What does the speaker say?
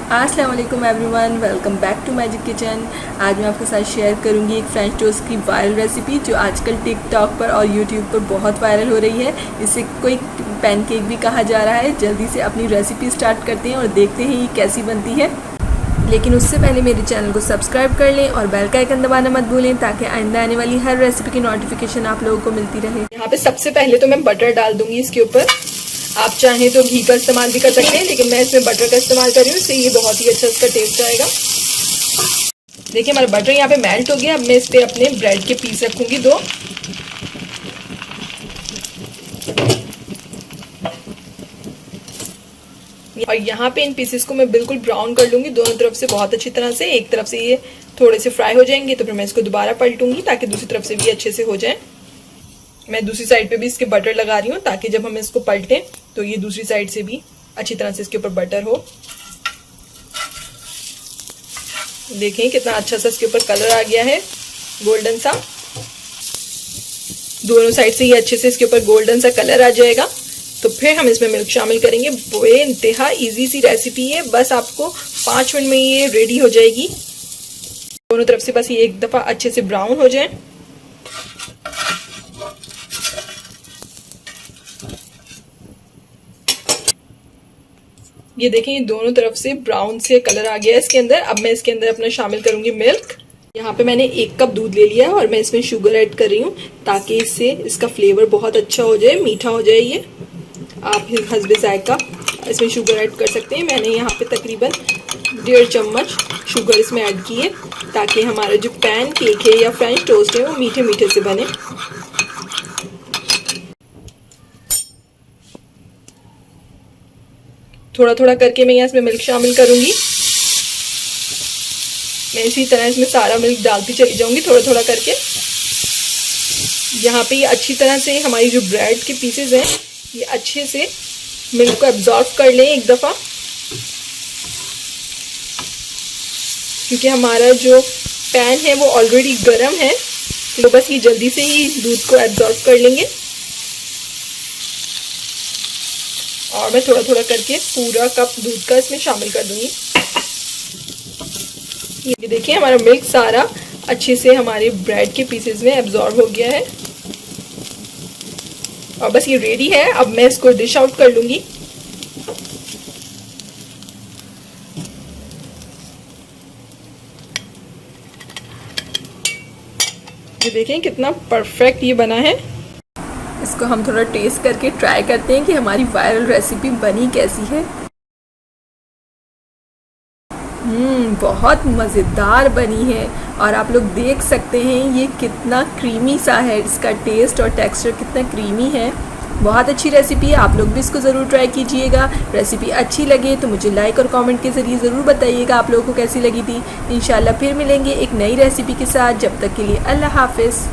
अस्सलाम वालेकुम everyone, welcome back to Magic Kitchen. आज मैं आपके साथ शेयर करूंगी एक फ्रेंच टोस्ट की वायरल रेसिपी जो आजकल टिकटॉक पर और यूट्यूब पर बहुत वायरल हो रही है। इसे कोई पैनकेक भी कहा जा रहा है। जल्दी से अपनी रेसिपी स्टार्ट करते हैं और देखते हैं ये कैसी बनती है। लेकिन उससे पहले मेरे चैनल को सब्सक्राइब कर लें और बेल का आइकन दबाना मत भूलें ताकि आइंदा आने वाली हर रेसिपी की नोटिफिकेशन आप लोगों को मिलती रहे। यहाँ पे सबसे पहले तो मैं बटर डाल दूंगी इसके ऊपर। आप चाहें तो घी का इस्तेमाल भी कर सकते हैं, लेकिन मैं इसमें बटर का इस्तेमाल कर रही हूँ, इससे ये बहुत ही अच्छा इसका टेस्ट आएगा। देखिए हमारा बटर यहाँ पे मेल्ट हो गया। अब मैं इस पे अपने ब्रेड के पीस रखूंगी 2। और यहाँ पे इन पीसेस को मैं बिल्कुल ब्राउन कर लूंगी दोनों तरफ से बहुत अच्छी तरह से। एक तरफ से ये थोड़े से फ्राई हो जाएंगे तो फिर मैं इसको दोबारा पलटूंगी ताकि दूसरी तरफ से भी अच्छे से हो जाए। मैं दूसरी साइड पे भी इसके बटर लगा रही हूँ ताकि जब हम इसको पलटें तो ये दूसरी साइड से भी अच्छी तरह से इसके ऊपर बटर हो। देखें कितना अच्छा सा इसके ऊपर कलर आ गया है, गोल्डन सा। दोनों साइड से ये अच्छे से इसके ऊपर गोल्डन सा कलर आ जाएगा तो फिर हम इसमें मिल्क शामिल करेंगे। बेइंतहा इजी सी रेसिपी है, बस आपको 5 मिनट में ये रेडी हो जाएगी। दोनों तरफ से बस ये एक दफा अच्छे से ब्राउन हो जाए। ये देखें ये दोनों तरफ से ब्राउन से कलर आ गया है इसके अंदर। अब मैं इसके अंदर अपना शामिल करूंगी मिल्क। यहाँ पे मैंने 1 कप दूध ले लिया है और मैं इसमें शुगर ऐड कर रही हूँ ताकि इससे इसका फ्लेवर बहुत अच्छा हो जाए, मीठा हो जाए। ये आप हस्बे जायका इसमें शुगर ऐड कर सकते हैं। मैंने यहाँ पे तकरीबन 1.5 चम्मच शुगर इसमें ऐड की है ताकि हमारा जो पैन केक है या फ्रेंच टोस्ट है वो मीठे मीठे से बने। थोड़ा थोड़ा करके मैं यहाँ इसमें मिल्क शामिल करूंगी। मैं इसी तरह इसमें सारा मिल्क डालती चली जाऊंगी थोड़ा थोड़ा करके। यहाँ पे ये अच्छी तरह से हमारी जो ब्रेड के पीसेस हैं ये अच्छे से मिल्क को एब्जॉर्ब कर लें एक दफ़ा, क्योंकि हमारा जो पैन है वो ऑलरेडी गर्म है तो बस ये जल्दी से ही दूध को एब्जॉर्ब कर लेंगे। और मैं थोड़ा थोड़ा करके पूरा कप दूध का इसमें शामिल कर दूंगी। ये देखिए हमारा मिल्क सारा अच्छे से हमारे ब्रेड के पीसेस में एब्जॉर्ब हो गया है और बस ये रेडी है। अब मैं इसको डिश आउट कर लूंगी। ये देखें कितना परफेक्ट ये बना है। इसको हम थोड़ा टेस्ट करके ट्राई करते हैं कि हमारी वायरल रेसिपी बनी कैसी है। बहुत मज़ेदार बनी है और आप लोग देख सकते हैं ये कितना क्रीमी सा है। इसका टेस्ट और टेक्सचर कितना क्रीमी है। बहुत अच्छी रेसिपी है, आप लोग भी इसको ज़रूर ट्राई कीजिएगा। रेसिपी अच्छी लगे तो मुझे लाइक और कमेंट के ज़रिए ज़रूर बताइएगा आप लोगों को कैसी लगी थी। इंशाल्लाह फिर मिलेंगे एक नई रेसिपी के साथ। जब तक के लिए अल्लाह हाफिज़।